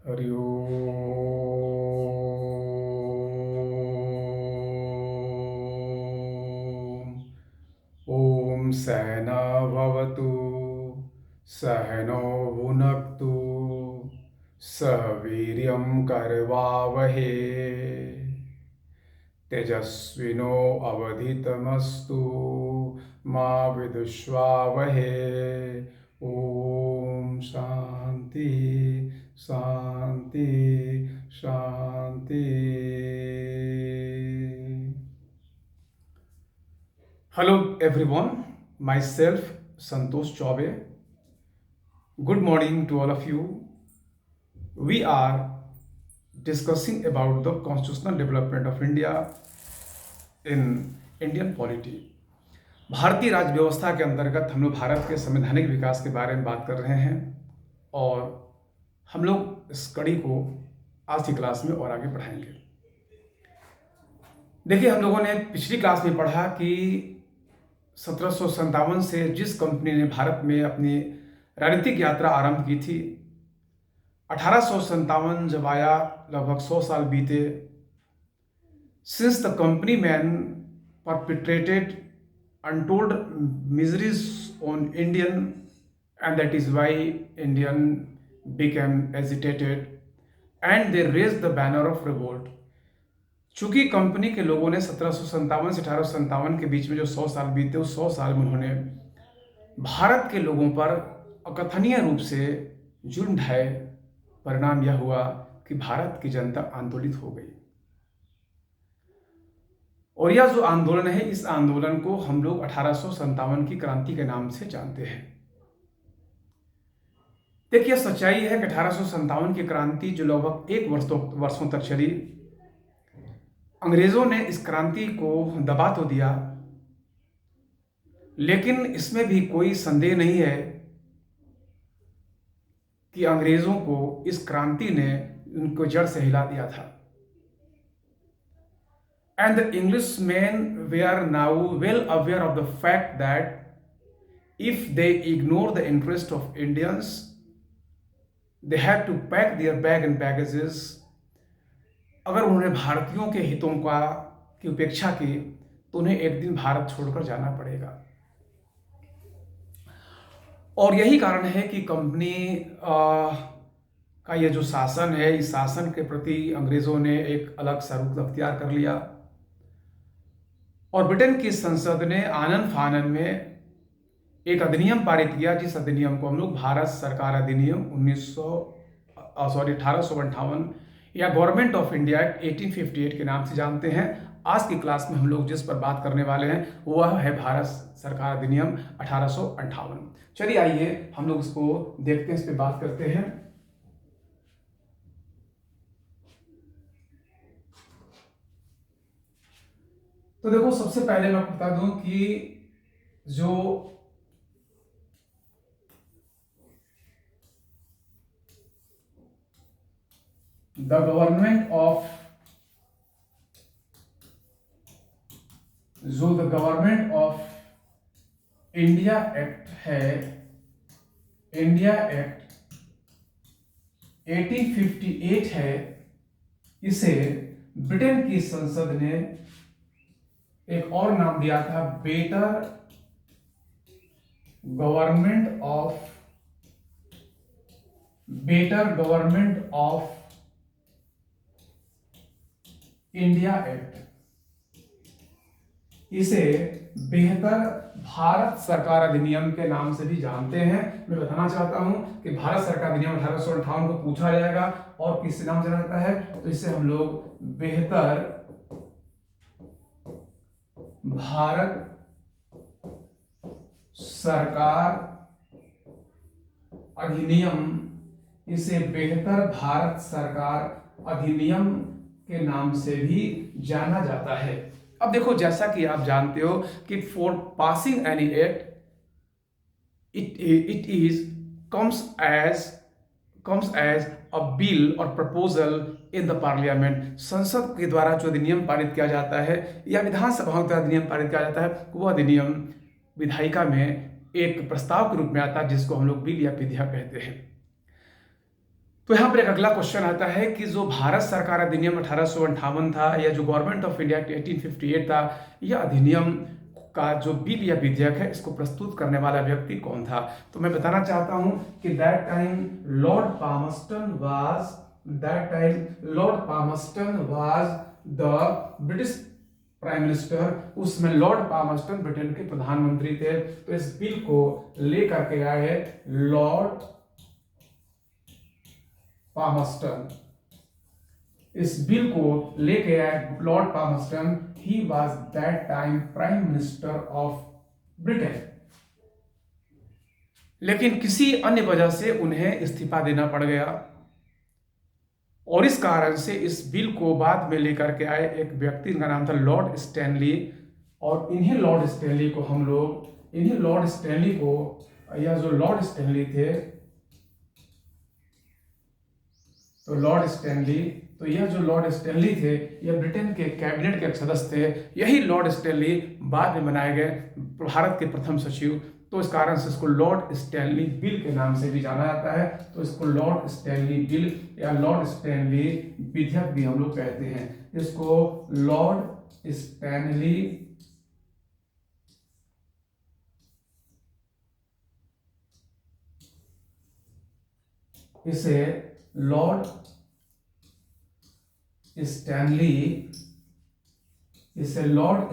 हरि ओम। ओम सहना भवतु, सहनो भुनक्तु, सह वीर्यं करवावहे, तेजस्विनो अवधीतमस्तु मा विद्विषावहे। ओम शांति शांति शांति। Hello everyone, myself Santosh Choubey. Good morning to all of you. We are discussing about the constitutional development of India in Indian polity. भारतीय राज्य व्यवस्था के अंतर्गत हम लोग भारत के संवैधानिक विकास के बारे में बात कर रहे हैं और हम लोग इस कड़ी को आज की क्लास में और आगे बढ़ाएंगे। देखिए, हम लोगों ने पिछली क्लास में पढ़ा कि 1757 से जिस कंपनी ने भारत में अपनी राजनीतिक यात्रा आरंभ की थी, 1857 जब आया, लगभग 100 साल बीते। Since the company man perpetrated untold miseries on Indian, and that is why Indian became agitated and they raise the banner of revolt. चूंकि कंपनी के लोगों ने 1757 से 1857 के बीच में जो 100 साल बीते, उस 100 साल में उन्होंने भारत के लोगों पर अकथनीय रूप से जुल्म ढाए। परिणाम यह हुआ कि भारत की जनता आंदोलित हो गई, और यह जो आंदोलन है, इस आंदोलन को हम लोग 1857 की क्रांति के नाम से जानते हैं। देखिए, सच्चाई है कि 1857 की क्रांति जो लगभग एक वर्षों तक चली, अंग्रेजों ने इस क्रांति को दबा तो दिया, लेकिन इसमें भी कोई संदेह नहीं है कि अंग्रेजों को इस क्रांति ने उनको जड़ से हिला दिया था। And the Englishmen were now well aware of the fact that if they ignore the interest of Indians, they have to pack their bag and baggages. अगर उन्होंने भारतीयों के हितों की उपेक्षा की तो उन्हें एक दिन भारत छोड़कर जाना पड़ेगा। और यही कारण है कि कंपनी का ये जो शासन है, इस शासन के प्रति अंग्रेजों ने एक अलग सा रुख अख्तियार कर लिया, और ब्रिटेन की संसद ने आनन फानन में एक अधिनियम पारित किया, जिस अधिनियम को हम लोग भारत सरकार अधिनियम 1858 या गवर्नमेंट ऑफ इंडिया एक्ट 1858 के नाम से जानते हैं। आज की क्लास में हम लोग जिस पर बात करने वाले हैं वह है भारत सरकार अधिनियम 1858। चलिए आइए हम लोग इसको देखते हैं, इस पर बात करते हैं। तो देखो, सबसे पहले मैं बता दूं कि जो the government of India act है, इंडिया एक्ट 1858 है, इसे ब्रिटेन की संसद ने एक और नाम दिया था, better government of India act. इसे बेहतर भारत सरकार अधिनियम के नाम से भी जानते हैं। मैं बताना चाहता हूं कि भारत सरकार अधिनियम 1858 को पूछा जाएगा और किस नाम से जाता है, तो इसे हम लोग बेहतर भारत सरकार अधिनियम, इसे बेहतर भारत सरकार अधिनियम के नाम से भी जाना जाता है। अब देखो, जैसा कि आप जानते हो कि for passing any act it is comes as a bill और प्रपोजल इन द पार्लियामेंट। संसद के द्वारा जो अधिनियम पारित किया जाता है या विधानसभा के द्वारा अधिनियम पारित किया जाता है, वह अधिनियम विधायिका में एक प्रस्ताव के रूप में आता है, जिसको हम लोग बिल या विधेयक कहते हैं। तो यहाँ पर एक अगला क्वेश्चन आता है कि जो भारत सरकार अधिनियम 1858 था या जो गवर्नमेंट ऑफ इंडिया 1858 था, यह अधिनियम का जो बिल या विधेयक है इसको प्रस्तुत करने वाला व्यक्ति कौन था? तो मैं बताना चाहता हूं कि that time Lord Palmerston was the British prime minister. उसमें लॉर्ड पामस्टन ब्रिटेन के प्रधानमंत्री थे। तो इस बिल को लेकर के आए लॉर्ड पामस्टन। इस बिल को लेके आए Lord Palmerston. He was that time prime minister of Britain. लेकिन किसी अन्य वजह से उन्हें इस्तीफा देना पड़ गया और इस कारण से इस बिल को बाद में लेकर के आए एक व्यक्ति, इनका नाम था लॉर्ड स्टैनली। और इन्हीं लॉर्ड स्टैनली को यह जो लॉर्ड स्टैनली थे, तो यह जो लॉर्ड स्टैनली थे यह ब्रिटेन के कैबिनेट के एक सदस्य थे। यही लॉर्ड स्टैनली बाद में बनाए गए भारत के प्रथम सचिव। तो इस कारण से इसको लॉर्ड स्टैनली बिल के नाम से भी जाना जाता है। तो इसको लॉर्ड स्टैनली बिल या लॉर्ड स्टैनली विधेयक भी हम लोग कहते हैं। इसको लॉर्ड स्टैनली इसे लॉर्ड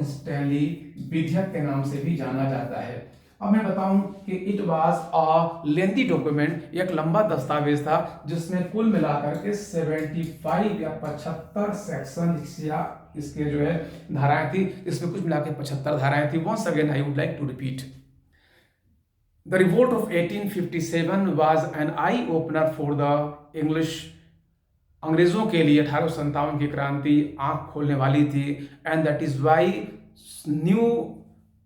स्टैनली विधेयक के नाम से भी जाना जाता है। अब मैं बताऊं कि it was a lengthy document, एक लंबा दस्तावेज था जिसमें कुल मिलाकर के 75 या 75 सेक्शन या इसके जो है धाराएं थी। इसमें कुछ मिलाकर 75 धाराएं थी। Once again I would like to repeat, the revolt of 1857 was an eye opener for the English. अंग्रेजों के लिए 1857 की क्रांति आंख खोलने वाली थी। And that is why new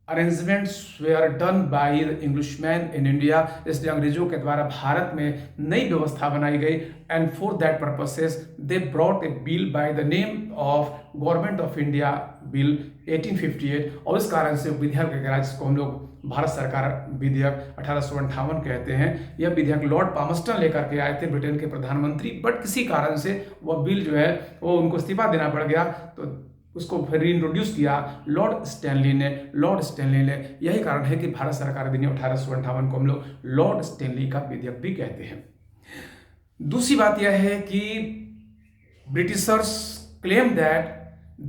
arrangements were done by the Englishman in India. इसलिए अंग्रेजों के द्वारा भारत में नई व्यवस्था बनाई गई। And for that purposes they brought a bill bye the name of government of India bill 1858। और इस कारण से विधेयक वगैरह जिसको हम लोग भारत सरकार विधेयक 1858 कहते हैं, यह विधेयक लॉर्ड पामस्टन लेकर के आए थे, ब्रिटेन के प्रधानमंत्री। बट किसी कारण से वह बिल जो है वो उनको इस्तीफा देना पड़ गया। तो उसको फिर इंट्रोड्यूस किया लॉर्ड स्टैनली ने। यही कारण है कि भारत सरकार अधिनियम 1858 को हम लोग लॉर्ड स्टैनली का विधेयक भी कहते हैं। दूसरी बात यह है कि Britishers claim that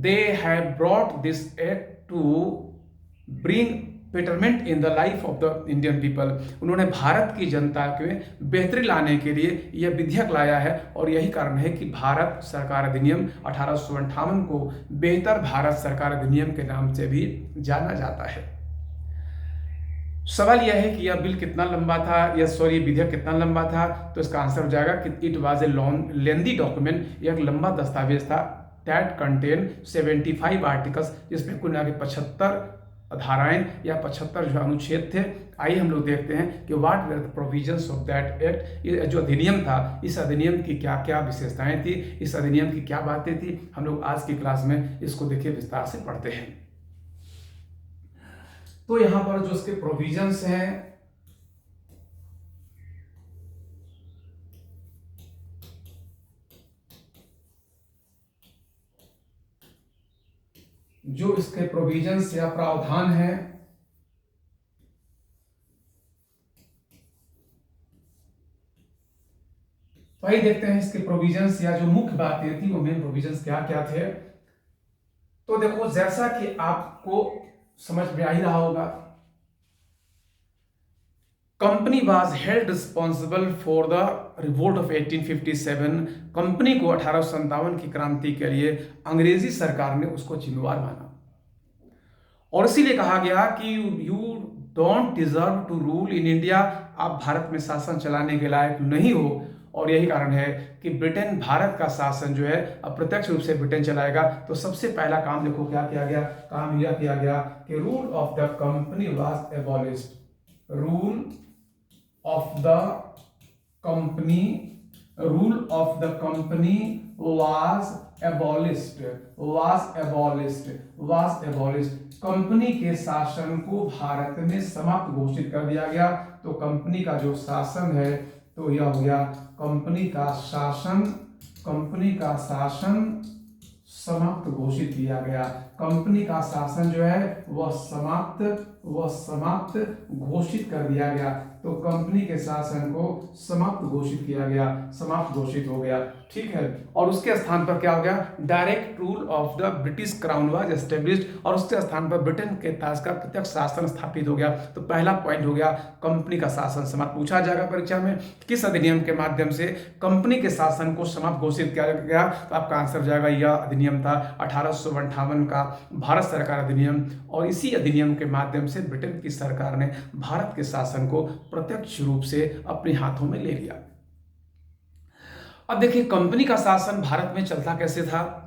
they have brought this act to bring betterment in the life of the Indian people. उन्होंने भारत की जनता के बेहतरी लाने के लिए यह विधेयक लाया है। और यही कारण है कि भारत सरकार अधिनियम 1858 को बेहतर भारत सरकार अधिनियम के नाम से भी जाना जाता है। सवाल यह है कि यह बिल कितना लंबा था, विधेयक कितना लंबा था? तो इसका आंसर हो जाएगा कि it was a long lengthy document, एक लंबा दस्तावेज था। दैट कंटेन 75 आर्टिकल्स, जिसमें कुल मिला के 75 धाराएं या 75 जो अनुच्छेद थे। आइए हम लोग देखते हैं कि what were the provisions of that act. ये जो अधिनियम था, इस अधिनियम की क्या क्या विशेषताएं थी, इस अधिनियम की क्या बातें थी, हम लोग आज की क्लास में इसको देखिए विस्तार से पढ़ते हैं। तो यहां पर जो इसके प्रोविजंस हैं, जो इसके प्रोविजंस या प्रावधान हैं, वही देखते हैं इसके प्रोविजंस या जो मुख्य बातें थी वो मेन प्रोविजंस क्या क्या थे। तो देखो, जैसा कि आपको समझ में आ ही रहा होगा, company was held responsible for the revolt of 1857। Company को 1857 की क्रांति के लिए अंग्रेजी सरकार ने उसको जिम्मेवार माना और इसीलिए कहा गया कि you don't deserve to rule in India. आप भारत में शासन चलाने के लायक नहीं हो। और यही कारण है कि ब्रिटेन, भारत का शासन जो है अप्रत्यक्ष रूप से ब्रिटेन चलाएगा। तो सबसे पहला काम देखो क्या किया गया, काम यह किया गया कि rule of the company was abolished. Rule of the company was abolished। Company के शासन को भारत में समाप्त घोषित कर दिया गया। तो कंपनी का जो शासन है, तो यह हो गया कंपनी का शासन समाप्त घोषित किया गया। कंपनी का शासन जो है वह समाप्त घोषित कर दिया गया। तो कंपनी के शासन को समाप्त घोषित किया गया, समाप्त घोषित हो गया, ठीक है। और उसके स्थान पर क्या हो गया, direct rule of the British crown was established, और उसके स्थान पर ब्रिटेन के ताज का प्रत्यक्ष शासन स्थापित हो गया। तो पहला पॉइंट हो गया कंपनी का शासन समाप्त। पूछा जाएगा परीक्षा में किस अधिनियम के माध्यम से कंपनी के शासन को समाप्त घोषित किया गया, तो आपका आंसर हो जाएगा यह अधिनियम था 1858 का भारत सरकार अधिनियम। और इसी अधिनियम के माध्यम से ब्रिटेन की सरकार ने भारत के शासन को प्रत्यक्ष रूप से अपने हाथों में ले लिया। अब देखिए कंपनी का शासन भारत में चलता कैसे था,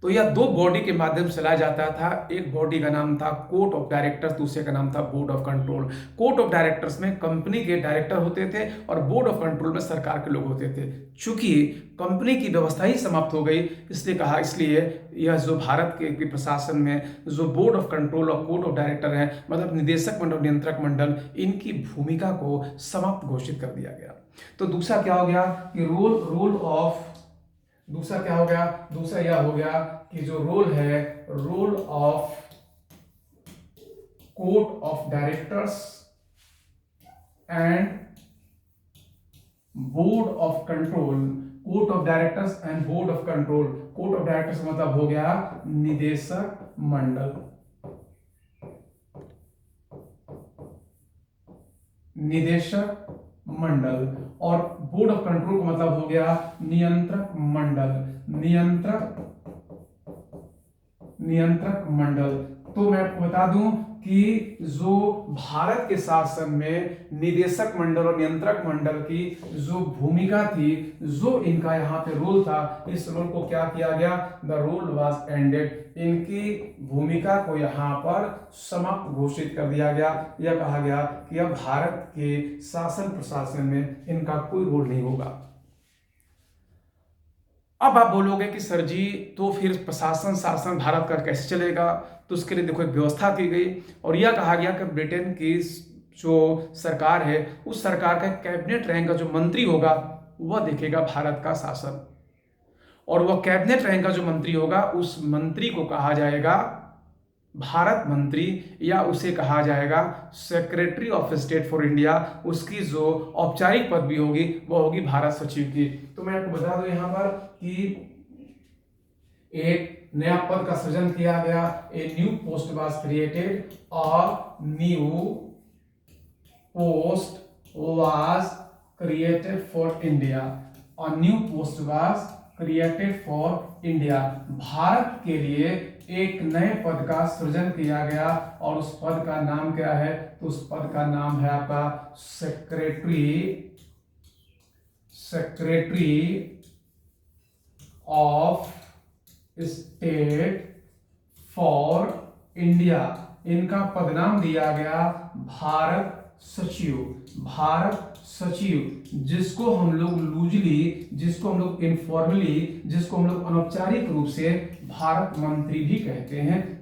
तो यह दो बॉडी के माध्यम से चलाया जाता था। एक बॉडी का नाम था कोर्ट ऑफ डायरेक्टर्स, दूसरे का नाम था board of control. Court of directors में कंपनी के डायरेक्टर होते थे और बोर्ड ऑफ कंट्रोल में सरकार के लोग होते थे। चूंकि कंपनी की व्यवस्था ही समाप्त हो गई, इसलिए यह जो भारत के प्रशासन में जो बोर्ड ऑफ कंट्रोल और कोर्ट ऑफ डायरेक्टर है, मतलब निदेशक मंडल, नियंत्रक मंडल, इनकी भूमिका को समाप्त घोषित कर दिया गया। तो दूसरा क्या हो गया कि दूसरा यह हो गया कि जो role of court of directors and board of control, court of directors and board of control. Court of directors मतलब हो गया निदेशक मंडल, और बोर्ड ऑफ कंट्रोल का मतलब हो गया नियंत्रक मंडल। तो मैं आपको बता दूं कि जो भारत के शासन में निदेशक मंडल और नियंत्रक मंडल की जो भूमिका थी, जो इनका यहाँ पे रोल था, इस रोल को क्या किया गया, द रोल वाज एंडेड। इनकी भूमिका को यहाँ पर समाप्त घोषित कर दिया गया। यह कहा गया कि अब भारत के शासन प्रशासन में इनका कोई रोल नहीं होगा। अब आप बोलोगे कि सर जी तो फिर प्रशासन शासन भारत का कैसे चलेगा, तो उसके लिए देखो एक व्यवस्था की गई और यह कहा गया कि ब्रिटेन की जो सरकार है उस सरकार का कैबिनेट रैंक का जो मंत्री होगा वह देखेगा भारत का शासन, और वह कैबिनेट रैंक का जो मंत्री होगा उस मंत्री को कहा जाएगा भारत मंत्री, या उसे कहा जाएगा secretary of state for India. उसकी जो औपचारिक पदवी होगी वह होगी भारत सचिव की। तो मैं आपको बता दूं यहाँ पर कि एक नया पद का सृजन किया गया, ए new post was created, a new post was created for India, a new post was created for India. Bharat के लिए एक नए पद का सृजन किया गया और उस पद का नाम क्या है, तो उस पद का नाम है आपका secretary of state for India. इनका पदनाम दिया गया भारत सचिव, जिसको हम लोग लूजली, जिसको हम लोग इनफॉर्मली, जिसको हम लोग अनौपचारिक रूप से भारत मंत्री भी कहते हैं,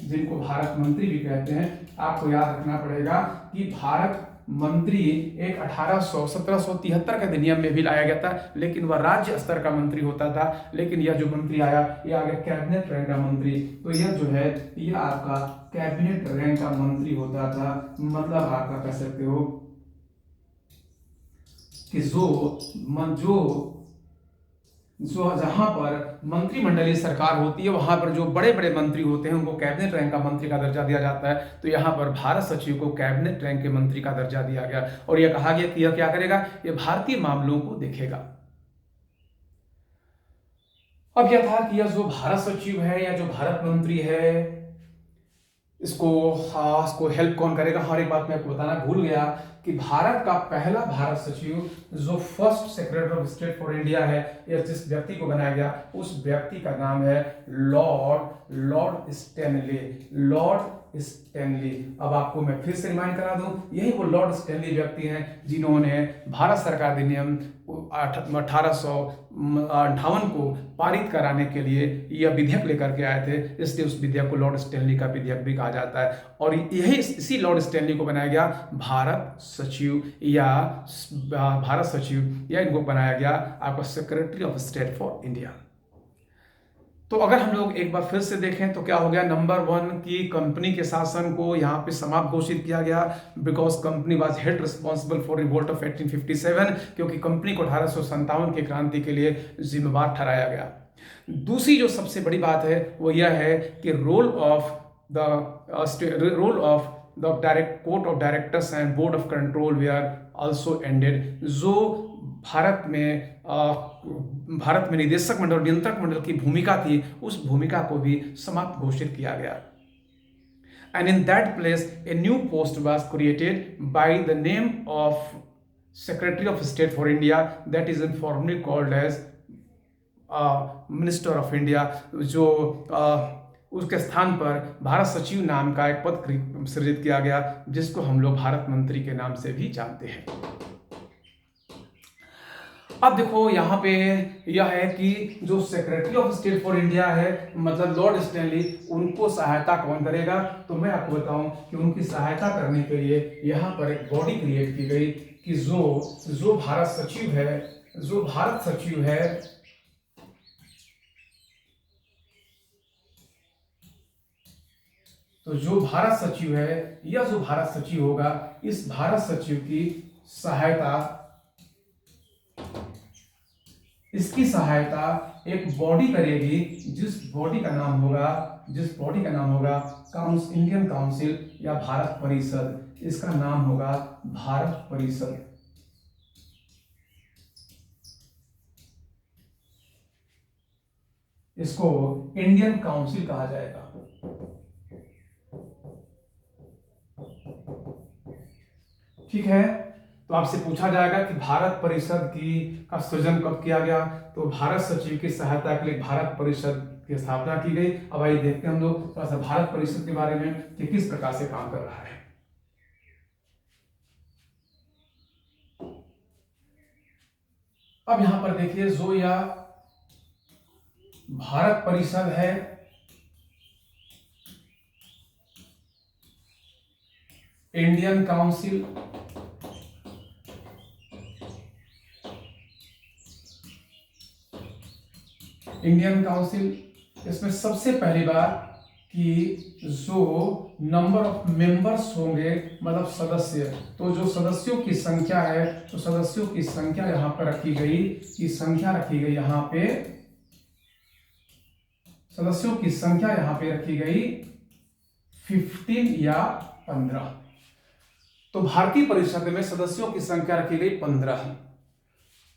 आपको याद रखना पड़ेगा कि भारत मंत्री एक 1773 के अधिनियम में भी लाया गया था, लेकिन वह राज्य स्तर का मंत्री होता था। लेकिन यह जो मंत्री आया, यह आ गया कैबिनेट रैंक का मंत्री। तो यह जो है यह आपका कैबिनेट रैंक का मंत्री होता था। मतलब आपका कह सकते हो कि जहां पर मंत्रिमंडलीय सरकार होती है वहां पर जो बड़े बड़े मंत्री होते हैं उनको कैबिनेट रैंक का मंत्री का दर्जा दिया जाता है। तो यहां पर भारत सचिव को कैबिनेट रैंक के मंत्री का दर्जा दिया गया और यह कहा गया कि यह क्या करेगा, यह भारतीय मामलों को देखेगा। अब यह था कि यह जो भारत सचिव है या जो भारत मंत्री है, इसको हेल्प कौन करेगा। हर एक बात मैं आपको बताना भूल गया कि भारत का पहला भारत सचिव, जो first secretary of state for India है, या जिस व्यक्ति को बनाया गया उस व्यक्ति का नाम है लॉर्ड स्टैनले। Lord Stanley. अब आपको मैं फिर से रिमाइंड करा दूं, यही वो लॉर्ड स्टैनली व्यक्ति हैं जिन्होंने भारत सरकार अधिनियम 1858 को पारित कराने के लिए यह विधेयक लेकर के आए थे, इसलिए उस विधेयक को लॉर्ड स्टैनली का विधेयक भी कहा जाता है। और यही इसी लॉर्ड स्टैनली को बनाया गया भारत सचिव या इनको बनाया गया आपका secretary of state for India. तो अगर हम लोग एक बार फिर से देखें तो क्या हो गया, नंबर 1 की कंपनी के शासन को यहाँ पे समाप्त घोषित किया गया, because company was head responsible for revolt of 1857, क्योंकि कंपनी को 1857 की क्रांति के लिए जिम्मेवार ठहराया गया। दूसरी जो सबसे बड़ी बात है वो यह है कि role of the direct court of directors and board of control were also ended. जो भारत में निदेशक मंडल और नियंत्रक मंडल की भूमिका थी, उस भूमिका को भी समाप्त घोषित किया गया। And in that place a new post was created by the name of secretary of state for India, that is informally called as minister of India. जो उसके स्थान पर भारत सचिव नाम का एक पद सृजित किया गया, जिसको हम लोग भारत मंत्री के नाम से भी जानते हैं। अब देखो यहाँ पे यह है कि जो secretary of state for India है, मतलब लॉर्ड स्टैनली, उनको सहायता कौन करेगा, तो मैं आपको बताऊं कि उनकी सहायता करने के लिए यहाँ पर एक बॉडी क्रिएट की गई कि जो भारत सचिव है तो जो भारत सचिव है या जो भारत सचिव होगा, इस भारत सचिव की सहायता एक बॉडी करेगी, जिस बॉडी का नाम होगा इंडियन काउंसिल या भारत परिषद। इसका नाम होगा भारत परिषद। इसको इंडियन काउंसिल कहा जाएगा। ठीक है, तो आपसे पूछा जाएगा कि भारत परिषद का सृजन कब किया गया, तो भारत सचिव की सहायता के लिए भारत परिषद की स्थापना की गई। अब आइए देखते हैं हम लोग थोड़ा सा भारत परिषद के बारे में कि किस प्रकार से काम कर रहा है। अब यहां पर देखिए, जो यह भारत परिषद है, इंडियन काउंसिल, इसमें सबसे पहली बात कि जो नंबर ऑफ मेंबर्स होंगे, मतलब सदस्य, तो जो सदस्यों की संख्या है, तो सदस्यों की संख्या यहां पर रखी गई, यहां पे सदस्यों की संख्या यहां पे रखी गई 15 या 15। तो भारतीय परिषद में सदस्यों की संख्या रखी गई 15।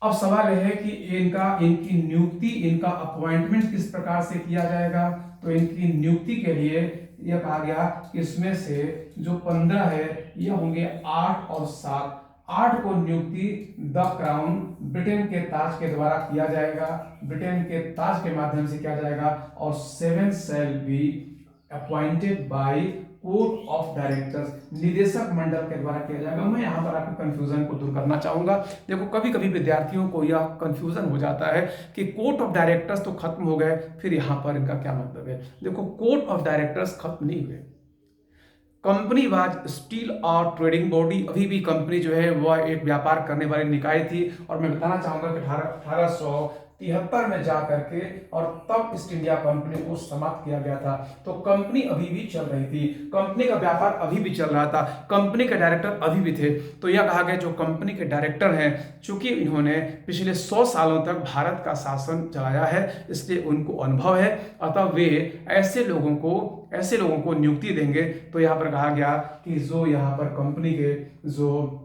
अब सवाल यह है कि इनकी नियुक्ति, इनका अपॉइंटमेंट किस प्रकार से किया जाएगा। तो इनकी नियुक्ति के लिए यह कहा गया कि इसमें से जो 15 है ये होंगे 8 और 7। 8 को नियुक्ति द क्राउन, ब्रिटेन के ताज के द्वारा किया जाएगा, ब्रिटेन के ताज के माध्यम से किया जाएगा। और 7 shall be appointed by court of directors, निदेशक मंडल के द्वारा किया जाएगा। मैं यहाँ पर आपके कंफ्यूजन को दूर करना चाहूंगा। देखो, कभी कभी विद्यार्थियों को यह कंफ्यूजन हो जाता है कि कोर्ट ऑफ डायरेक्टर्स तो खत्म हो गए, फिर यहाँ पर इनका क्या मतलब है। देखो, कोर्ट ऑफ डायरेक्टर्स खत्म नहीं हुए। कंपनी वाज स्टील और ट्रेडिंग बॉडी, अभी भी कंपनी जो है वह एक व्यापार करने वाली निकाय थी। और मैं बताना चाहूंगा कि 1873 में जा करके और तब ईस्ट इंडिया कंपनी को समाप्त किया गया था। तो कंपनी अभी भी चल रही थी, कंपनी का व्यापार अभी भी चल रहा था, कंपनी के डायरेक्टर अभी भी थे। तो यह कहा गया जो कंपनी के डायरेक्टर हैं, चूंकि इन्होंने पिछले 100 सालों तक भारत का शासन चलाया है, इसलिए उनको अनुभव है, अतः वे ऐसे लोगों को नियुक्ति देंगे। तो यहाँ पर कहा गया कि जो यहाँ पर कंपनी के जो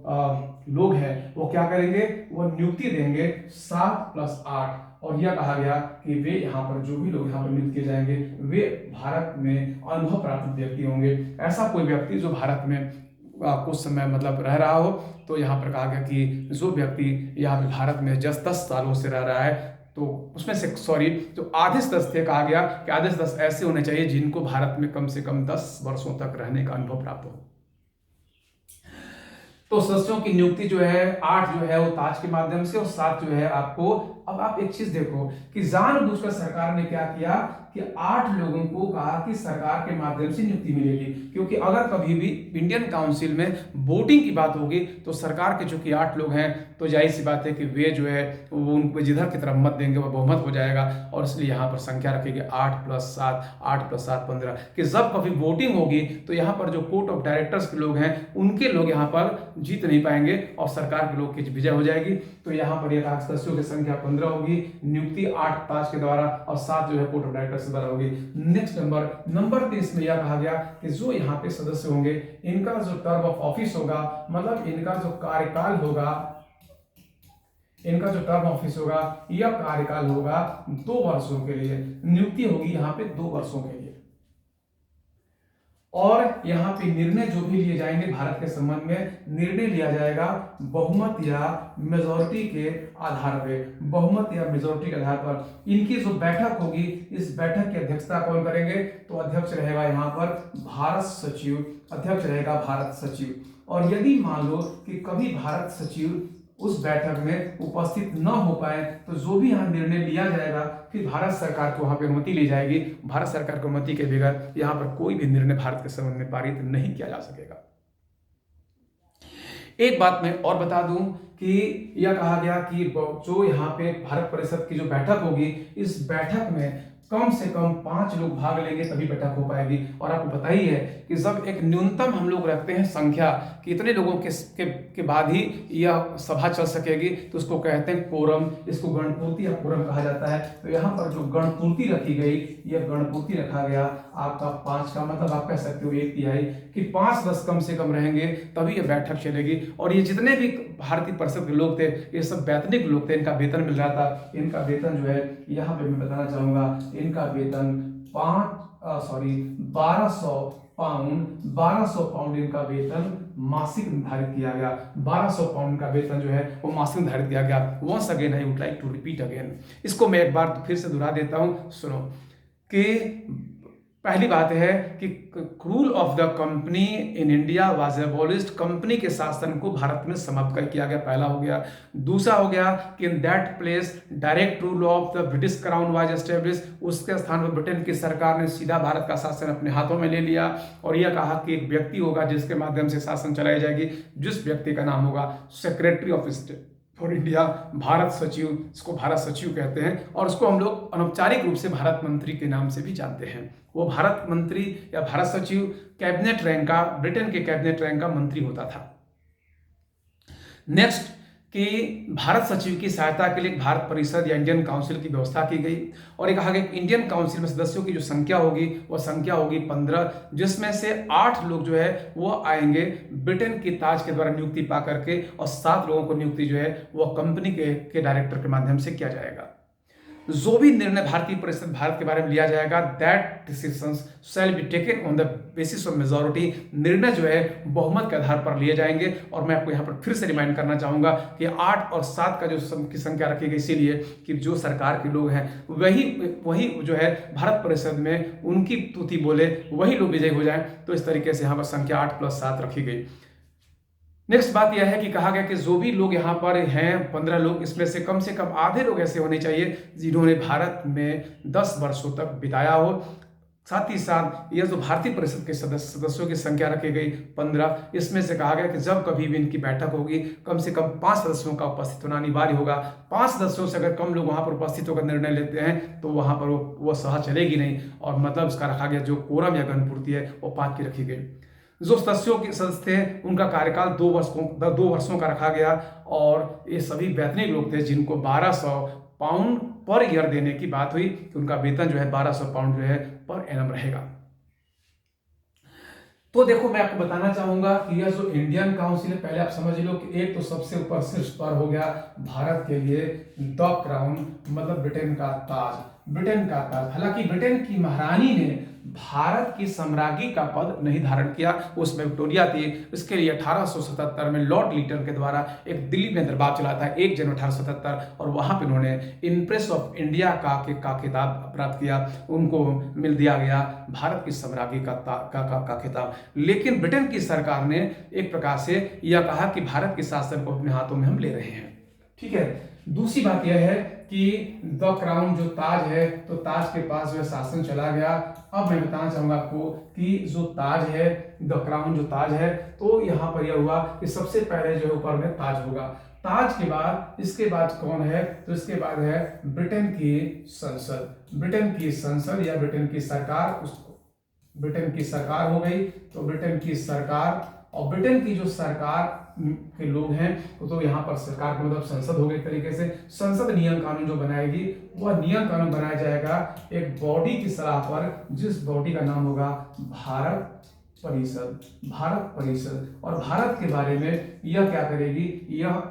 लोग हैं वो क्या करेंगे, वो नियुक्ति देंगे 7 + 8। और यह कहा गया कि वे यहाँ पर जो भी लोग यहाँ पर नियुक्त किए जाएंगे वे भारत में अनुभव प्राप्त व्यक्ति होंगे। ऐसा कोई व्यक्ति जो भारत में कुछ समय मतलब रह रहा हो। तो यहाँ पर कहा गया कि जो व्यक्ति यहाँ पे भारत में 10 सालों से रह रहा है, तो उसमें से जो आधे सदस्य कहा गया कि आधे सदस्य ऐसे होने चाहिए जिनको भारत में कम से कम 10 वर्षों तक रहने का अनुभव प्राप्त हो। तो सदस्यों की नियुक्ति जो है 8 जो है वो ताज के माध्यम से और 7 जो है आपको। अब आप एक चीज देखो कि जानबूझकर सरकार ने क्या किया कि 8 लोगों को कहा कि सरकार के माध्यम से नियुक्ति मिलेगी, क्योंकि अगर कभी भी इंडियन काउंसिल में वोटिंग की बात होगी तो सरकार के चूंकि 8 लोग हैं तो जाहिर सी बात है कि वे जो है वो उनको जिधर की तरफ मत देंगे वो बहुमत हो जाएगा, और इसलिए यहाँ पर संख्या रखेगी 8 + 7, 8 + 7 15, कि जब कभी वोटिंग होगी तो यहाँ पर जो कोर्ट ऑफ डायरेक्टर्स के लोग हैं उनके लोग यहाँ पर जीत नहीं पाएंगे और सरकार के लोग की विजय हो जाएगी। तो यहाँ पर यह सदस्यों की संख्या 15 होगी, नियुक्ति 8 ताज के द्वारा और 7 जो है कोर्ट ऑफ डायरेक्टर्स के द्वारा होगी। नेक्स्ट नंबर 30 में यह कहा गया कि जो यहाँ पे सदस्य होंगे इनका जो टर्म ऑफ ऑफिस होगा, मतलब इनका जो कार्यकाल होगा, इनका जो टर्म ऑफिस होगा या कार्यकाल होगा 2 वर्षों के लिए, नियुक्ति होगी यहाँ पे 2 वर्षों के लिए। और यहाँ पे निर्णय जो भी लिए जाएंगे भारत के संबंध में, निर्णय लिया जाएगा बहुमत या मेजोरिटी के आधार पे, बहुमत या मेजोरिटी के आधार पर। इनकी जो बैठक होगी इस बैठक की अध्यक्षता कौन करेंगे, तो अध्यक्ष रहेगा यहाँ पर भारत सचिव, अध्यक्ष रहेगा भारत सचिव। और यदि मान लो कि कभी भारत सचिव उस बैठक में उपस्थित न हो पाए तो जो भी यहाँ निर्णय लिया जाएगा फिर भारत सरकार को वहां पर अनुमति ली जाएगी। भारत सरकार की अनुमति के बगैर यहाँ पर कोई भी निर्णय भारत के संबंध में पारित नहीं किया जा सकेगा। एक बात मैं और बता दूं कि यह कहा गया कि जो यहाँ पे भारत परिषद की जो बैठक होगी इस बैठक में कम से कम 5 लोग भाग लेंगे तभी बैठक हो पाएगी। और आपको पता ही है कि जब एक न्यूनतम हम लोग रखते हैं संख्या कि इतने लोगों के बाद ही यह सभा चल सकेगी तो उसको कहते हैं कोरम, इसको गणपूर्ति या कोरम कहा जाता है। तो यहाँ पर जो गणपूर्ति रखी गई, यह गणपूर्ति रखा गया आपका 5 का मतलब आप कह सकते हो 1/3 कि 5 सदस्य कम से कम रहेंगे तभी यह बैठक चलेगी। और ये जितने भी भारतीय परिषद के लोग थे ये सब वैतनिक लोग थे, इनका वेतन मिल रहा था। इनका वेतन जो है यहाँ पे मैं बताना चाहूंगा, इनका वेतन 1200 पाउंड, 1200 पाउंड इनका वेतन मासिक निर्धारित किया गया। 1200 पाउंड का वेतन जो है वो मासिक निर्धारित किया गया। Once again I would like to repeat again, इसको मैं एक बार फिर से दोहरा देता हूं, सुनो कि पहली बात है कि rule of the company in India was abolished, company के शासन को भारत में समाप्त कर किया गया, पहला हो गया। दूसरा हो गया कि इन that place direct rule of the British crown was established, उसके स्थान पर ब्रिटेन की सरकार ने सीधा भारत का शासन अपने हाथों में ले लिया और यह कहा कि एक व्यक्ति होगा जिसके माध्यम से शासन चलाई जाएगी, जिस व्यक्ति का नाम होगा secretary of state for India, Bharat सचिव, इसको भारत सचिव कहते हैं और उसको हम लोग अनौपचारिक रूप से भारत मंत्री के नाम से भी जानते हैं। वो भारत मंत्री या भारत सचिव कैबिनेट रैंक का, ब्रिटेन के कैबिनेट रैंक का मंत्री होता था। नेक्स्ट कि भारत सचिव की सहायता के लिए भारत परिषद या इंडियन काउंसिल की व्यवस्था की गई और ये कहा गया कि इंडियन काउंसिल में सदस्यों की जो संख्या होगी वह संख्या होगी 15, जिसमें से 8 लोग जो है वो आएंगे ब्रिटेन की ताज के द्वारा नियुक्ति पा करके और 7 लोगों को नियुक्ति जो है वह कंपनी के डायरेक्टर के माध्यम से किया जाएगा। जो भी निर्णय भारतीय परिषद भारत के बारे में लिया जाएगा that decisions shall be taken on the basis of majority, निर्णय जो है बहुमत के आधार पर लिए जाएंगे। और मैं आपको यहाँ पर फिर से रिमाइंड करना चाहूंगा कि 8 और 7 का जो की संख्या रखी गई इसीलिए कि जो सरकार के लोग हैं वही जो है भारत परिषद में उनकी तूती बोले वही लोग विजयी हो जाए। तो इस तरीके से यहाँ पर संख्या 8 + 7 रखी गई। नेक्स्ट बात यह है कि कहा गया कि जो भी लोग यहाँ पर हैं 15 लोग, इसमें से कम आधे लोग ऐसे होने चाहिए जिन्होंने भारत में 10 वर्षों तक बिताया हो। साथ ही साथ यह जो भारतीय परिषद के सदस्यों की संख्या रखी गई 15, इसमें से कहा गया कि जब कभी भी इनकी बैठक होगी कम से कम 5 सदस्यों का उपस्थित होना अनिवार्य होगा। 5 सदस्यों से अगर कम लोग वहां पर उपस्थित होकर निर्णय लेते हैं तो वहां पर वो सभा चलेगी नहीं और मतलब इसका रखा गया जो कोरम या गणपूर्ति है वो 5 की रखी गई। जो सदस्यों के सदस्य थे उनका कार्यकाल 2 वर्षों का रखा गया और ये सभी वैतनिक लोग थे जिनको 1200 पाउंड पर ईयर देने की बात हुई कि उनका वेतन जो है 1200 पाउंड जो है पर एनम रहेगा। तो देखो मैं आपको बताना चाहूंगा कि यह जो इंडियन काउंसिल है, पहले आप समझ लो कि एक तो सबसे ऊपर शीर्ष पर हो गया भारत के लिए द क्राउन मतलब ब्रिटेन का ताज, ब्रिटेन का ताज। हालांकि ब्रिटेन की महारानी ने भारत की साम्राज्ञी का पद नहीं धारण किया, उसमें विक्टोरिया थी। इसके लिए 1877 में लॉर्ड लीटन के द्वारा एक दिल्ली में दरबार चला था 1 जनवरी 1877, और वहां पर उन्होंने इम्प्रेस ऑफ इंडिया का खिताब प्राप्त किया। उनको मिल दिया गया भारत की साम्राज्ञी का खिताब। लेकिन ब्रिटेन की सरकार ने एक प्रकार से यह कहा कि भारत के शासन को अपने हाथों में हम ले रहे हैं। ठीक है। दूसरी बात यह है कि द क्राउन जो ताज है, तो ताज के पास जो शासन चला गया। अब मैं बताना चाहूंगा आपको कि जो ताज है, द क्राउन जो ताज है, तो यहां पर यह हुआ कि सबसे पहले जो है ऊपर में ताज होगा। ताज के बाद इसके बाद कौन है, तो इसके बाद है ब्रिटेन की संसद। ब्रिटेन की संसद या ब्रिटेन की सरकार, उसको ब्रिटेन की सरकार हो गई। तो ब्रिटेन की सरकार, और ब्रिटेन की जो सरकार के लोग हैं तो यहाँ पर सरकार का मतलब संसद हो गई। तरीके से संसद नियम कानून जो बनाएगी, वह नियम कानून बनाया जाएगा एक बॉडी की सलाह पर, जिस बॉडी का नाम होगा भारत परिषद। भारत परिषद, और भारत के बारे में यह क्या करेगी, यह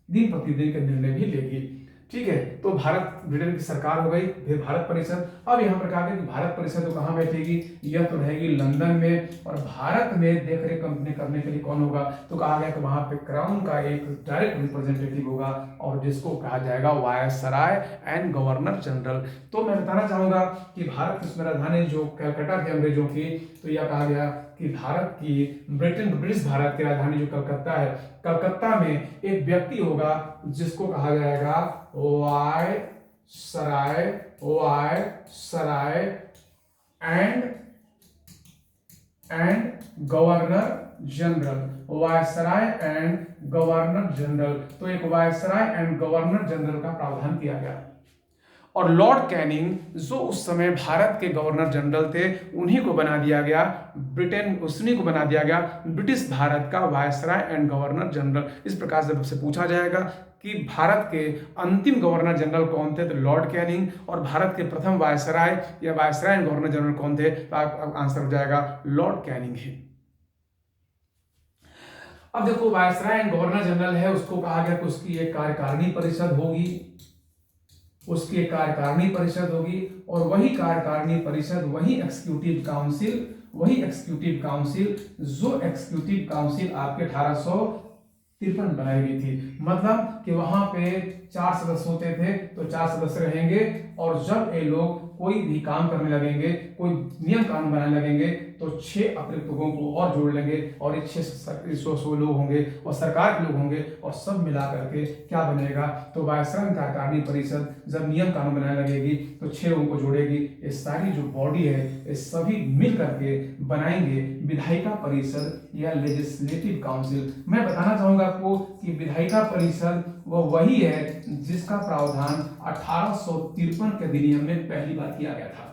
दिन प्रतिदिन के निर्णय भी लेगी। ठीक है। तो भारत ब्रिटेन की सरकार हो गई, फिर भारत परिषद। अब यहाँ पर कहा गया कि भारत परिषद तो कहाँ बैठेगी, यह तो रहेगी लंदन में। और भारत में देखरेख कंपनी करने के लिए कौन होगा, तो कहा गया कि वहां पे क्राउन का एक डायरेक्ट रिप्रेजेंटेटिव होगा, और जिसको कहा जाएगा वायसराय एंड गवर्नर जनरल। तो मैं बताना चाहूंगा कि भारत की राजधानी जो कलकत्ता थी अंग्रेजों की, तो यह कहा गया कि भारत की ब्रिटिश भारत की राजधानी जो कलकत्ता है, कलकत्ता में एक व्यक्ति होगा जिसको कहा जाएगा viceroy and governor general. Viceroy and governor general, तो एक वायसराय एंड गवर्नर जनरल का प्रावधान किया गया। और लॉर्ड कैनिंग जो उस समय भारत के गवर्नर जनरल थे, उन्हीं को बना दिया गया ब्रिटिश भारत का वायसराय एंड गवर्नर जनरल। इस प्रकार से आपसे पूछा जाएगा कि भारत के अंतिम गवर्नर जनरल कौन थे, तो लॉर्ड कैनिंग। और भारत के प्रथम वायसराय या वायसराय एंड गवर्नर जनरल कौन थे, तो आप आंसर हो जाएगा लॉर्ड कैनिंग है। अब देखो, वायसराय एंड गवर्नर जनरल है, उसको कहा गया कि उसकी एक कार्यकारिणी परिषद होगी, उसकी एक कार्यकारिणी परिषद होगी। और वही कार्यकारिणी परिषद, वही एग्जीक्यूटिव काउंसिल जो एग्जीक्यूटिव काउंसिल आपके 1853 बनाई गई थी। मतलब कि वहां पे 4 सदस्य होते थे, तो 4 सदस्य रहेंगे। और जब ये लोग कोई भी काम करने लगेंगे, कोई नियम कानून बनाने लगेंगे, तो 6 अतिरिक्त लोगों को और जोड़ लेंगे, और ये 600 लोग होंगे और सरकार के लोग होंगे, और सब मिला करके क्या बनेगा, तो वायसराय कार्यकारिणी परिषद जब नियम कानून बनाने लगेगी तो 6 लोगों को जोड़ेगी। ये सारी जो बॉडी है, ये सभी मिल करके बनाएंगे विधायिका परिषद या लेजिस्लेटिव काउंसिल। मैं बताना चाहूंगा आपको कि विधायिका परिषद वो वही है जिसका प्रावधान 1853 के अधिनियम में पहली बार किया गया था।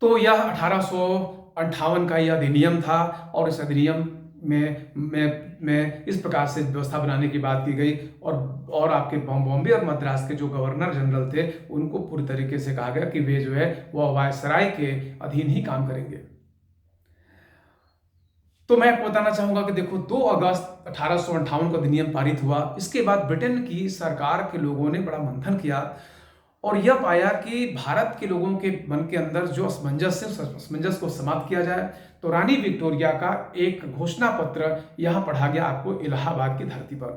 तो यह 1858 का यह अधिनियम था, और इस अधिनियम में इस प्रकार से व्यवस्था बनाने की बात की गई। और आपके बॉम्बे और मद्रास के जो गवर्नर जनरल थे, उनको पूरी तरीके से कहा गया कि वे जो है वह वायसराय के अधीन ही काम करेंगे। तो मैं आपको बताना चाहूंगा कि देखो, 2 अगस्त 1858 को अधिनियम पारित हुआ। इसके बाद ब्रिटेन की सरकार के लोगों ने बड़ा मंथन किया और यह पाया कि भारत के लोगों के मन के अंदर जो असमंजस को समाप्त किया जाए। तो रानी विक्टोरिया का एक घोषणा पत्र यहां पढ़ा गया आपको इलाहाबाद की धरती पर।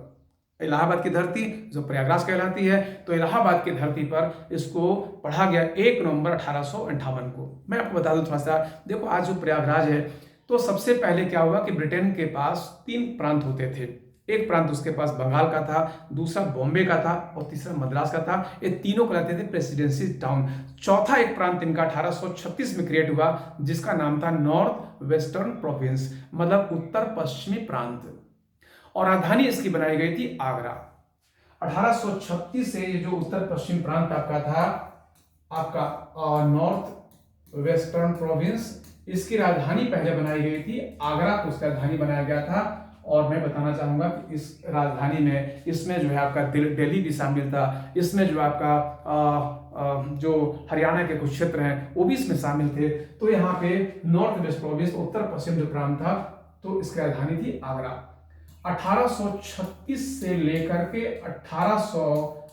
इलाहाबाद की धरती जो प्रयागराज कहलाती है, तो इलाहाबाद की धरती पर इसको पढ़ा गया 1 नवंबर 1858 को। मैं आपको बता दूं थोड़ा सा, देखो आज जो प्रयागराज है, तो सबसे पहले क्या हुआ कि ब्रिटेन के पास 3 प्रांत होते थे। एक प्रांत उसके पास बंगाल का था, दूसरा बॉम्बे का था, और तीसरा मद्रास का था। ये तीनों कहलाते थे प्रेसिडेंसी टाउन। चौथा एक प्रांत इनका 1836 में क्रिएट हुआ, जिसका नाम था नॉर्थ वेस्टर्न प्रोविंस, मतलब उत्तर पश्चिमी प्रांत, और राजधानी इसकी बनाई गई थी आगरा। 1836 से ये जो उत्तर पश्चिम प्रांत आपका था, आपका नॉर्थ वेस्टर्न प्रोविंस, इसकी राजधानी पहले बनाई गई थी आगरा को उसका राजधानी बनाया गया था। और मैं बताना चाहूंगा कि इस राजधानी में, इसमें जो है आपका दिल्ली भी शामिल था, इसमें जो आपका जो हरियाणा के कुछ क्षेत्र हैं वो भी इसमें शामिल थे। तो यहाँ पे नॉर्थ वेस्ट प्रोविंस, उत्तर पश्चिम जो प्रांत था, तो इसकी राजधानी थी आगरा। 1836 से लेकर के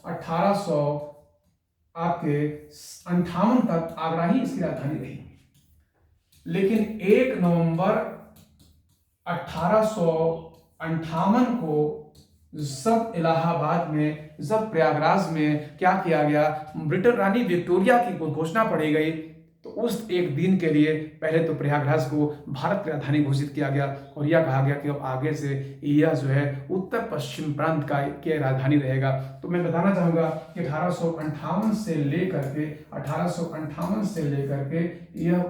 1800 आपके 58 तक आगरा ही इसकी राजधानी रही। लेकिन 1 नवंबर 1858 को जब इलाहाबाद में, जब प्रयागराज में क्या किया गया, ब्रिटेन रानी विक्टोरिया की घोषणा पढ़ी गई, तो उस एक दिन के लिए पहले तो प्रयागराज को भारत की राजधानी घोषित किया गया और यह कहा गया कि अब आगे से यह जो है उत्तर पश्चिम प्रांत का की राजधानी रहेगा। तो मैं बताना चाहूंगा कि 1858 से लेकर के यह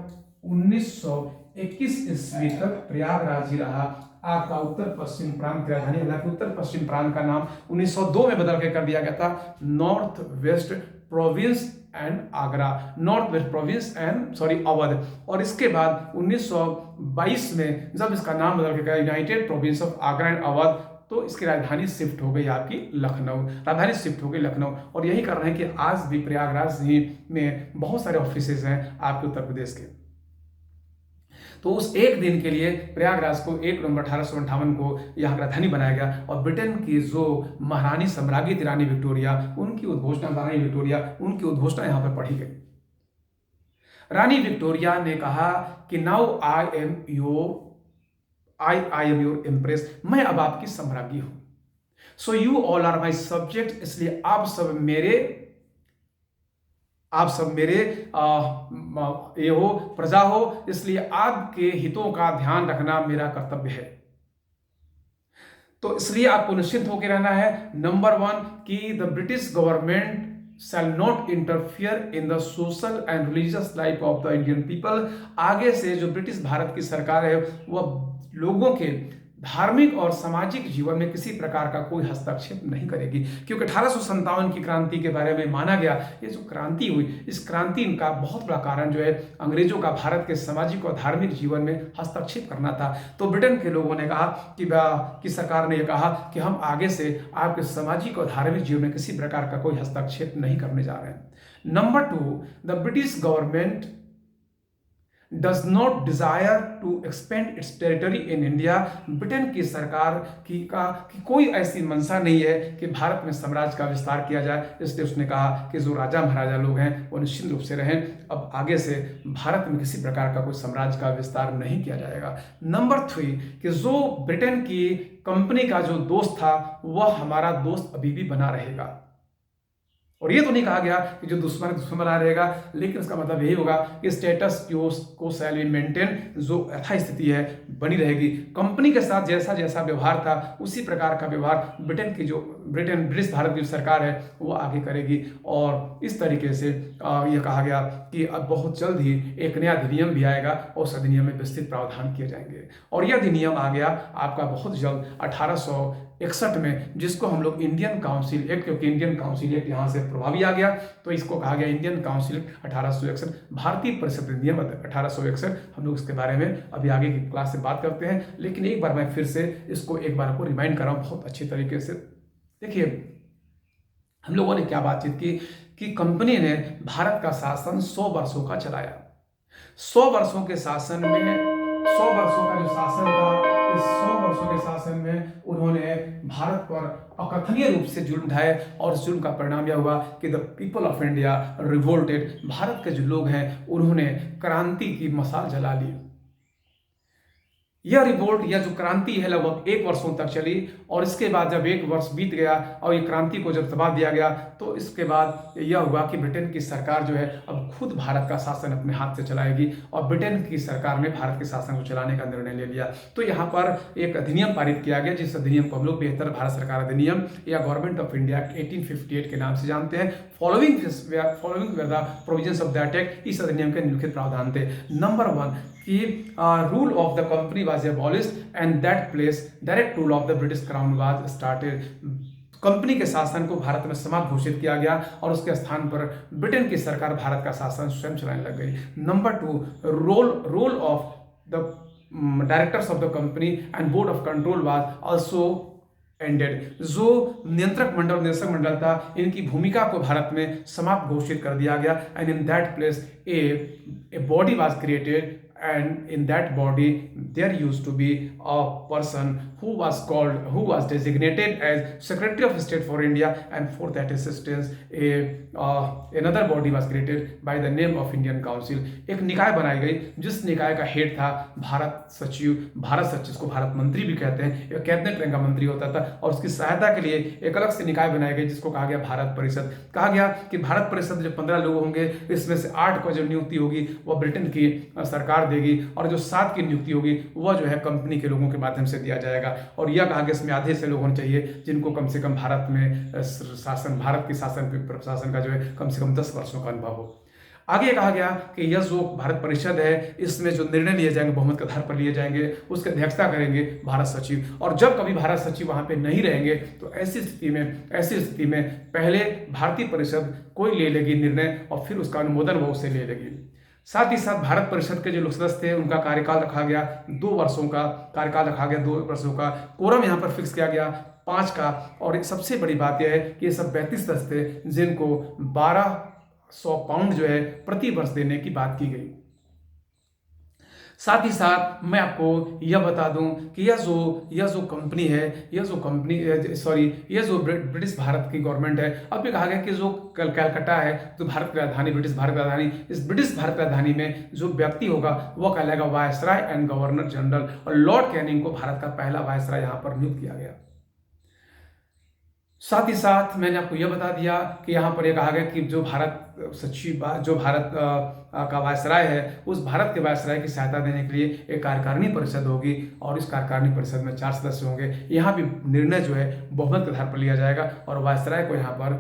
1921 ईस्वी तक प्रयागराज ही रहा आपका उत्तर पश्चिम प्रांत की राजधानी। हालांकि उत्तर पश्चिम प्रांत का नाम 1902 में बदल के कर दिया गया था north west province and Agra, north west province and Awadh. और इसके बाद 1922 में जब इसका नाम बदल के United province of Agra and Awadh, तो इसकी राजधानी शिफ्ट हो गई आपकी लखनऊ, राजधानी शिफ्ट हो गई लखनऊ। और यही कारण है कि आज भी प्रयागराज ही में बहुत सारे ऑफिसेज हैं आपके उत्तर प्रदेश के। तो उस एक दिन के लिए प्रयागराज को 1 नवंबर 1858 को यहाँ राजधानी बनाया गया और ब्रिटेन की जो महारानी सम्राज्ञी थी रानी विक्टोरिया, उनकी उद्घोषणा यहाँ पर पढ़ी गई। रानी विक्टोरिया ने कहा कि now I am your empress, मैं अब आपकी सम्राज्ञी हूं। So you all are my subject, इसलिए आप सब मेरे ये हो, प्रजा हो, इसलिए आपके हितों का ध्यान रखना मेरा कर्तव्य है। तो इसलिए आपको निश्चित होकर रहना है। नंबर 1 कि the British government shall not interfere in the social and religious life of the Indian people। आगे से जो ब्रिटिश भारत की सरकार है वह लोगों के धार्मिक और सामाजिक जीवन में किसी प्रकार का कोई हस्तक्षेप नहीं करेगी, क्योंकि 1857 की क्रांति के बारे में माना गया, ये जो क्रांति हुई, इस क्रांति का बहुत बड़ा कारण जो है अंग्रेजों का भारत के सामाजिक और धार्मिक जीवन में हस्तक्षेप करना था। तो ब्रिटेन के लोगों ने कहा कि सरकार ने यह कहा कि हम आगे से आपके सामाजिक और धार्मिक जीवन में किसी प्रकार का कोई हस्तक्षेप नहीं करने जा रहे हैं। Number 2, the British government does not desire to expand its territory in India। Britain की सरकार की कोई ऐसी मंशा नहीं है कि भारत में साम्राज्य का विस्तार किया जाए, इसलिए उसने कहा कि जो राजा महाराजा लोग हैं वो निश्चिंत रूप से रहें, अब आगे से भारत में किसी प्रकार का कोई साम्राज्य का विस्तार नहीं किया जाएगा। नंबर 3 कि जो ब्रिटेन की कंपनी का जो दोस्त था वह हमारा दोस्त अभी भी बना रहेगा। और ये तो नहीं कहा गया कि जो दुश्मन बना रहेगा, लेकिन इसका मतलब यही होगा कि स्टेटस को शैल बी मेंटेन, जो यथास्थिति है बनी रहेगी। कंपनी के साथ जैसा जैसा व्यवहार था उसी प्रकार का व्यवहार ब्रिटिश भारत की सरकार है वो आगे करेगी। और इस तरीके से यह कहा गया कि अब बहुत जल्द ही एक नया अधिनियम भी आएगा और उस अधिनियम में विस्तृत प्रावधान किए जाएंगे। और यह अधिनियम आ गया आपका बहुत जल्द 1861 में, जिसको हम लोग इंडियन काउंसिल एक्ट, क्योंकि इंडियन काउंसिल एक्ट यहाँ से प्रभावी आ गया तो इसको कहा गया इंडियन काउंसिल 1861, भारतीय परिषद अधिनियम 1861। हम लोग इसके बारे में अभी आगे की क्लास से बात करते हैं, लेकिन एक बार मैं फिर से इसको एक बार आपको रिमाइंड कर रहा हूँ बहुत अच्छी तरीके से। देखिए हम लोगों ने क्या बातचीत की कि कंपनी ने भारत का शासन 100 वर्षों का चलाया। 100 वर्षों के शासन में 100 वर्षों का जो शासन था, इस 100 वर्षों के शासन में उन्होंने भारत पर अकथनीय रूप से जुल्म ढाए और इस जुल्म का परिणाम यह हुआ कि the people of India revolted, Bharat के जो लोग हैं उन्होंने क्रांति की मशाल जला ली। यह रिवोल्ट या जो क्रांति है लगभग 1 वर्षों तक चली और इसके बाद जब 1 वर्ष बीत गया और ये क्रांति को जब दबा दिया गया तो इसके बाद यह हुआ कि ब्रिटेन की सरकार जो है अब खुद भारत का शासन अपने हाथ से चलाएगी और ब्रिटेन की सरकार ने भारत के शासन को चलाने का निर्णय ले लिया। तो यहाँ पर एक अधिनियम पारित किया गया, जिस अधिनियम को हम लोग बेहतर भारत सरकार अधिनियम या गवर्नमेंट ऑफ इंडिया 1858 के नाम से जानते हैं। Following the provisions of that act, इस अधिनियम के निम्नलिखित प्रावधान थे। नंबर 1 कि rule of the company was abolished and that place direct rule of the British crown was started. Company के शासन को भारत में समाप्त घोषित किया गया और उसके स्थान पर ब्रिटेन की सरकार भारत का शासन स्वयं चलाने लग गई। Number 2 role of the directors of the company and board of control was also ended. जो निदेशक मंडल था, इनकी भूमिका को भारत में समाप्त घोषित कर दिया गया। And in that place a body was created and in that body there used to be a person who was designated as Secretary of State for India, and for that assistance another body was created by the name of Indian Council. एक निकाय बनाई गई जिस निकाय का head था भारत सचिव, जिसको भारत मंत्री भी कहते हैं, एक कैबिनेट रैंक का मंत्री होता था, और उसकी सहायता के लिए एक अलग से निकाय बनाई गई जिसको कहा गया भारत परिषद। कहा गया कि भारत परिषद जो 15 लोग होंगे, इसमें से 8 को जो नियुक्ति होगी वह ब्रिटेन की सरकार देगी, और जो 7 की नियुक्ति होगी वह जो है कंपनी के लोगों के माध्यम से दिया जाएगा। और यह कहा गया इसमें आधे से लोग होने चाहिए जिनको कम से कम भारत में भारत के प्रशासन का जो है कम से कम 10 वर्षों का अनुभव हो। आगे कहा गया कि यह जो भारत परिषद है, इसमें जो निर्णय लिए जाएंगे बहुमत के आधार पर लिए जाएंगे, उसकी अध्यक्षता करेंगे भारत सचिव। और जब कभी भारत सचिव वहां पे नहीं रहेंगे तो ऐसी स्थिति में पहले भारतीय परिषद कोई ले लेगी निर्णय, और फिर उसका अनुमोदन वो उससे ले लेगी। साथ ही साथ भारत परिषद के जो लोग सदस्य थे उनका कार्यकाल रखा गया 2 वर्षों का कार्यकाल रखा गया 2 वर्षों का। कोरम यहाँ पर फिक्स किया गया 5 का। और एक सबसे बड़ी बात यह है कि ये सब 32 सदस्य थे जिनको 1200 पाउंड जो है प्रति वर्ष देने की बात की गई। साथ ही साथ मैं आपको यह बता दूं कि यह जो कंपनी है, यह जो ब्रिटिश भारत की गवर्नमेंट है। अब भी कहा गया कि जो कलकत्ता है, जो भारत की राजधानी, ब्रिटिश भारत की राजधानी, इस ब्रिटिश भारत की राजधानी में जो व्यक्ति होगा वह कहलाएगा वायसराय एंड गवर्नर जनरल, और लॉर्ड कैनिंग को भारत का पहला वायसराय यहाँ पर नियुक्त किया गया। साथ ही साथ मैंने आपको यह बता दिया कि यहाँ पर यह कहा गया कि जो भारत का वायसराय है, उस भारत के वायसराय की सहायता देने के लिए एक कार्यकारिणी परिषद होगी, और इस कार्यकारिणी परिषद में 4 सदस्य होंगे। यहाँ भी निर्णय जो है बहुमत के आधार पर लिया जाएगा, और वायसराय को यहाँ पर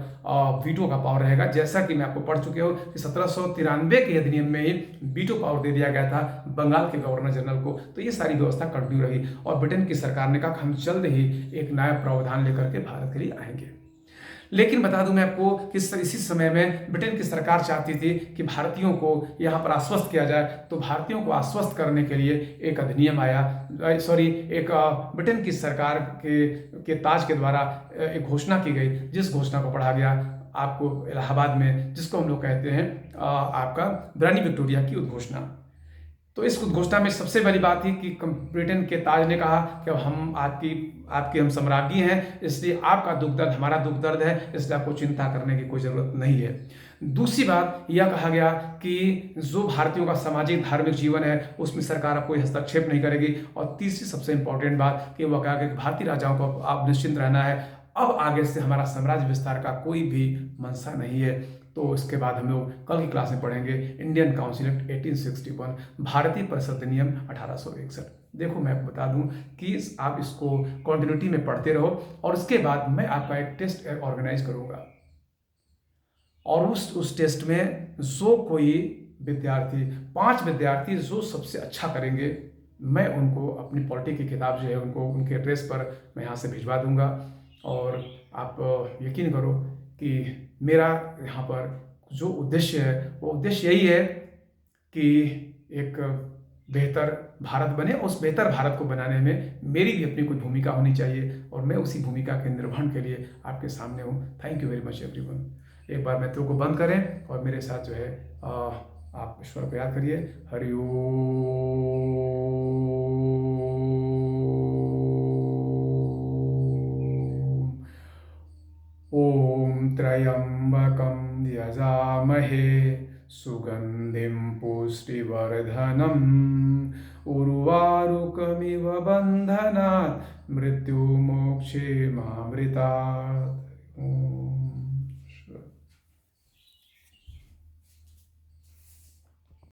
वीटो का पावर रहेगा। जैसा कि मैं आपको पढ़ चुके हो कि 1793 के अधिनियम में ही वीटो पावर दे दिया गया था बंगाल के गवर्नर जनरल को। तो ये सारी व्यवस्था कंटिन्यू रही, और ब्रिटेन की सरकार ने कहा हम जल्द ही एक नया प्रावधान लेकर के भारत के लिए आएंगे। लेकिन बता दूं मैं आपको कि इसी समय में ब्रिटेन की सरकार चाहती थी कि भारतीयों को यहाँ पर आश्वस्त किया जाए। तो भारतीयों को आश्वस्त करने के लिए एक अधिनियम आया, एक ब्रिटेन की सरकार के ताज के द्वारा एक घोषणा की गई, जिस घोषणा को पढ़ा गया आपको इलाहाबाद में, जिसको हम लोग कहते हैं आपका रानी विक्टोरिया की उद्घोषणा। तो इस उद्घोषणा में सबसे बड़ी बात थी कि ब्रिटेन के ताज ने कहा कि हम आपकी हम सम्राज्ञी हैं, इसलिए आपका दुख दर्द हमारा दुख दर्द है, इसलिए आपको चिंता करने की कोई जरूरत नहीं है। दूसरी बात यह कहा गया कि जो भारतीयों का सामाजिक धार्मिक जीवन है उसमें सरकार कोई हस्तक्षेप नहीं करेगी। और तीसरी सबसे इंपॉर्टेंट बात कि वह कहा गया कि भारतीय राजाओं को आप निश्चिंत रहना है, अब आगे से हमारा साम्राज्य विस्तार का कोई भी मंशा नहीं है। तो इसके बाद हम लोग कल की क्लास में पढ़ेंगे इंडियन काउंसिल एक्ट 1861, भारतीय परिषद नियम 1861। देखो मैं आपको बता दूं कि आप इसको कंटिन्यूटी में पढ़ते रहो, और उसके बाद मैं आपका एक टेस्ट ऑर्गेनाइज करूंगा, और उस टेस्ट में जो कोई विद्यार्थी 5 विद्यार्थी जो सबसे अच्छा करेंगे, मैं उनको अपनी पॉलिटी की किताब जो है उनको उनके एड्रेस पर मैं यहाँ से भिजवा दूंगा। और आप यकीन करो कि मेरा यहाँ पर जो उद्देश्य है वो उद्देश्य यही है कि एक बेहतर भारत बने। उस बेहतर भारत को बनाने में मेरी भी अपनी कोई भूमिका होनी चाहिए, और मैं उसी भूमिका के निर्वहन के लिए आपके सामने हूँ। Thank you very much everyone. एक बार मित्रों को बंद करें और मेरे साथ जो है आप ईश्वर को याद करिए। हरि ओम त्र्यंबकं यजामहे सुगंधिं पुष्टिवर्धनम् उर्वारुकमिव बन्धनात् मृत्युमोक्षेमामृतात्।